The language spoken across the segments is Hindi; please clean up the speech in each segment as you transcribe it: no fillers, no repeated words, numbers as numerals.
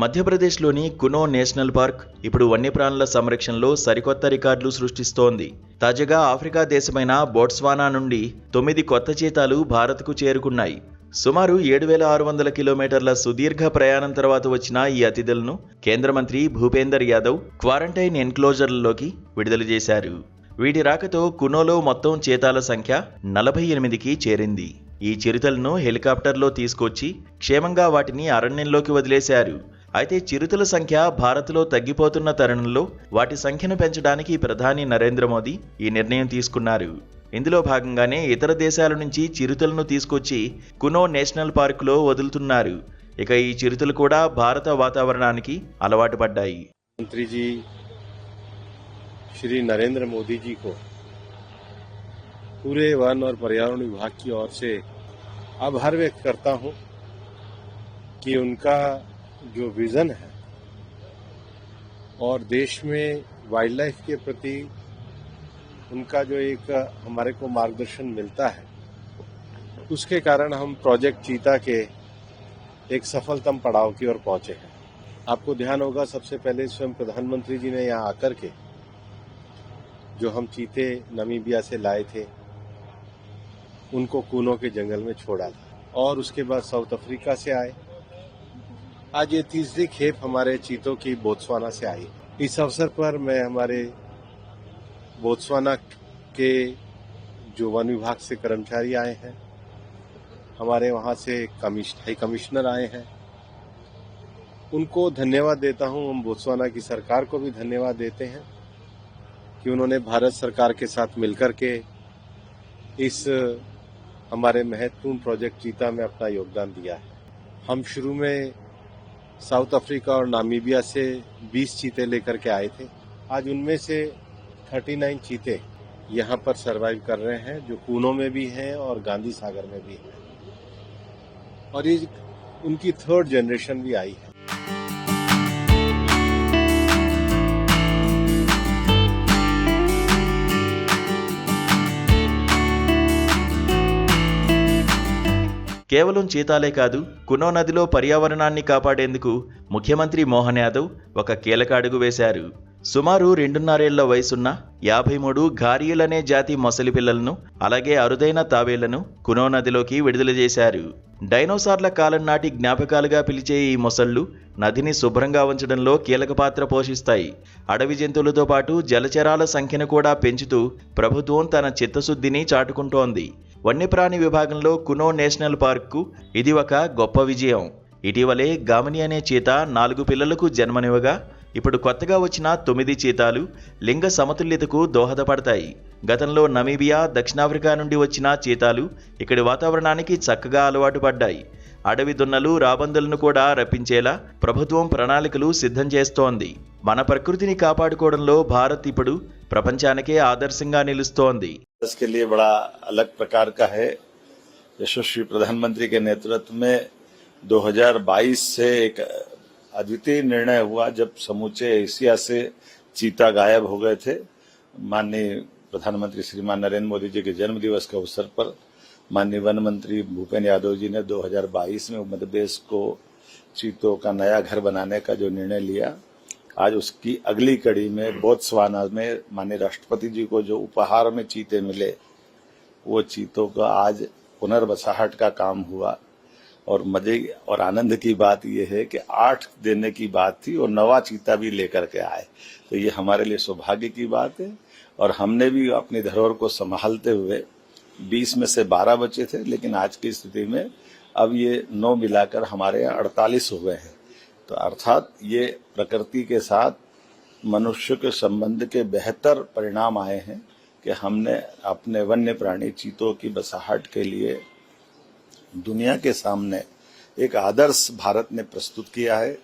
మధ్యప్రదేశ్లోని కునో నేషనల్ పార్క్ ఇప్పుడు వన్యప్రాణుల సంరక్షణలో సరికొత్త రికార్డులు సృష్టిస్తోంది. తాజాగా ఆఫ్రికా దేశమైన బోట్స్వానా నుండి 9 కొత్త చీతాలు భారత్కు చేరుకున్నాయి. సుమారు 7,600 కిలోమీటర్ల సుదీర్ఘ ప్రయాణం తర్వాత వచ్చిన ఈ అతిథులను కేంద్ర మంత్రి భూపేందర్ యాదవ్ క్వారంటైన్ ఎన్క్లోజర్లలోకి విడుదల చేశారు. వీటి రాకతో కునోలో మొత్తం చీతాల సంఖ్య 48కి చేరింది. ఈ చిరుతలను హెలికాప్టర్లో తీసుకొచ్చి క్షేమంగా వాటిని అరణ్యంలోకి వదిలేశారు. అయితే చిరుతల సంఖ్య భారత్లో తగ్గిపోతున్న తరుణంలో వాటి సంఖ్యను పెంచడానికి ప్రధాని నరేంద్ర మోదీ ఈ నిర్ణయం తీసుకున్నారు. ఇందులో భాగంగానే ఇతర దేశాల నుంచి చిరుతలను తీసుకొచ్చి కునో నేషనల్ పార్కులో వదులుతున్నారు. ఇక ఈ చిరుతలు కూడా భారత వాతావరణానికి అలవాటు పడ్డాయి. मंत्री जी श्री नरेंद्र मोदी जी को पूरे वन और पर्यावरण विभाग की ओर से आभार व्यक्त करता हूं कि उनका जो विजन है और देश में वाइल्ड लाइफ के प्रति उनका जो एक हमारे को मार्गदर्शन मिलता है, उसके कारण हम प्रोजेक्ट चीता के एक सफलतम पड़ाव की ओर पहुंचे हैं। आपको ध्यान होगा, सबसे पहले स्वयं प्रधानमंत्री जी ने यहाँ आकर के जो हम चीते नामीबिया से लाए थे उनको कूनो के जंगल में छोड़ा था और उसके बाद साउथ अफ्रीका से आए। आज ये तीसरी खेप हमारे चीतों की बोत्सवाना से आई। इस अवसर पर मैं हमारे बोत्सवाना के जो वन विभाग से कर्मचारी आए हैं, हमारे वहाँ से हाई कमिश्नर आए हैं, उनको धन्यवाद देता हूँ। हम बोत्सवाना की सरकार को भी धन्यवाद देते हैं कि उन्होंने भारत सरकार के साथ मिलकर के इस हमारे महत्वपूर्ण प्रोजेक्ट चीता में अपना योगदान दिया है। हम शुरू में साउथ अफ्रीका और नामीबिया से 20 चीते लेकर के आए थे। आज उनमें से 39 चीते यहाँ पर सरवाइव कर रहे हैं, जो कूनो में भी हैं और गांधी सागर में भी हैं, और ये उनकी 3rd जनरेशन भी आई है। కేవలం చీతాలే కాదు, కునో నదిలో పర్యావరణాన్ని కాపాడేందుకు ముఖ్యమంత్రి మోహన్ యాదవ్ ఒక కీలక అడుగు వేశారు. సుమారు 2.5 ఏళ్ల వయసున్న 53 ఘారియలనే జాతి మొసలి పిల్లలను, అలాగే అరుదైన తాబేళ్లను కునో నదిలోకి విడుదల చేశారు. డైనోసార్ల కాలం నాటి జ్ఞాపకాలుగా పిలిచే ఈ మొసళ్లు నదిని శుభ్రంగా ఉంచడంలో కీలక పాత్ర పోషిస్తాయి. అడవి జంతువులతో పాటు జలచరాల సంఖ్యను కూడా పెంచుతూ ప్రభుత్వం తన చిత్తశుద్ధిని చాటుకుంటోంది. వన్యప్రాణి విభాగంలో కునో నేషనల్ పార్క్కు ఇది ఒక గొప్ప విజయం. ఇటీవలే గామని అనే చీత 4 పిల్లలకు జన్మనివ్వగా ఇప్పుడు కొత్తగా వచ్చిన 9 చీతాలు లింగ సమతుల్యతకు దోహదపడతాయి. గతంలో నమీబియా, దక్షిణాఫ్రికా నుండి వచ్చిన చీతాలు ఇక్కడి వాతావరణానికి చక్కగా అలవాటు పడ్డాయి. అడవి దున్నలు, రాబందులను కూడా రప్పించేలా ప్రభుత్వం ప్రణాళికలు సిద్ధం చేస్తోంది. మన ప్రకృతిని కాపాడుకోవడంలో భారత్ ఇప్పుడు ప్రపంచానికే ఆదర్శంగా నిలుస్తోంది. इसके लिए बड़ा अलग प्रकार का है। यशस्वी प्रधानमंत्री के नेतृत्व में 2022 से एक अद्वितीय निर्णय हुआ, जब समूचे एशिया से चीता गायब हो गए थे। माननीय प्रधानमंत्री श्रीमान नरेंद्र मोदी जी के जन्म दिवस के अवसर पर माननीय वन मंत्री भूपेंद्र यादव जी ने 2022 में मध्य प्रदेश को चीतों का नया घर बनाने का जो निर्णय लिया, आज उसकी अगली कड़ी में बोत्सवाना में माननीय राष्ट्रपति जी को जो उपहार में चीते मिले, वो चीतों का आज पुनर्बसाहट का काम हुआ। और मजे और आनंद की बात यह है कि 8 देने की बात थी और 9वां चीता भी लेकर के आए, तो ये हमारे लिए सौभाग्य की बात है। और हमने भी अपनी धरोहर को संभालते हुए 20 में से 12 बचे थे, लेकिन आज की स्थिति में अब ये 9 मिलाकर हमारे यहाँ 48 हो गए हैं। तो अर्थात ये प्रकृति के साथ मनुष्य के संबंध के बेहतर परिणाम आए हैं कि हमने अपने वन्य प्राणी चीतों की बसाहट के लिए दुनिया के सामने एक आदर्श भारत ने प्रस्तुत किया है।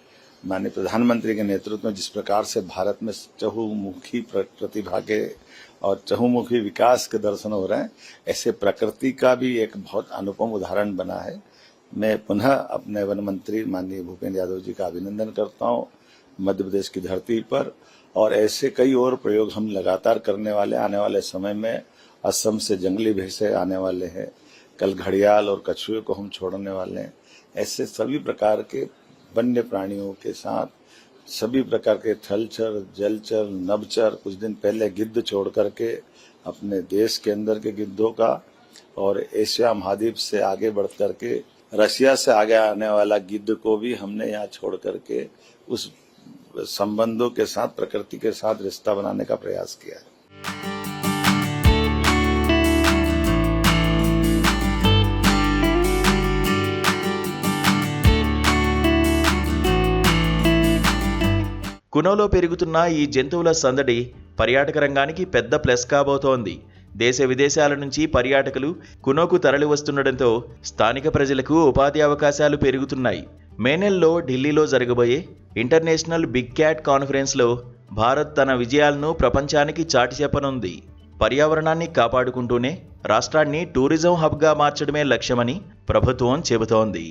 माननीय प्रधानमंत्री के नेतृत्व में जिस प्रकार से भारत में चहुमुखी प्रतिभा के और चहुमुखी विकास के दर्शन हो रहे हैं, ऐसे प्रकृति का भी एक बहुत अनुपम उदाहरण बना है। मैं पुनः अपने वन मंत्री माननीय भूपेंद्र यादव जी का अभिनंदन करता हूँ मध्य प्रदेश की धरती पर, और ऐसे कई और प्रयोग हम लगातार करने वाले। आने वाले समय में असम से जंगली भैंसे आने वाले हैं, कल घड़ियाल और कछुए को हम छोड़ने वाले हैं। ऐसे सभी प्रकार के वन्य प्राणियों के साथ सभी प्रकार के थलचर, जलचर, नभचर, कुछ दिन पहले गिद्ध छोड़ करके अपने देश के अंदर के गिद्धों का और एशिया महाद्वीप से आगे बढ़ करके रशिया से आगे आने वाला गिद्ध को भी हमने यहाँ छोड़ करके उस संबंधों के साथ, प्रकृति के साथ रिश्ता बनाने का प्रयास किया है। కునోలో పెరుగుతున్న ఈ జంతువుల సందడి పర్యాటక రంగానికి పెద్ద ప్లస్ కాబోతోంది. దేశ విదేశాల నుంచి పర్యాటకులు కునోకు తరలి వస్తుండటంతో స్థానిక ప్రజలకు ఉపాధి అవకాశాలు పెరుగుతున్నాయి. మే నెలలో ఢిల్లీలో జరగబోయే ఇంటర్నేషనల్ బిగ్ క్యాట్ కాన్ఫరెన్స్లో భారత్ తన విజయాలను ప్రపంచానికి చాటి చెప్పనుంది. పర్యావరణాన్ని కాపాడుకుంటూనే రాష్ట్రాన్ని టూరిజం హబ్గా మార్చడమే లక్ష్యమని ప్రభుత్వం చెబుతోంది.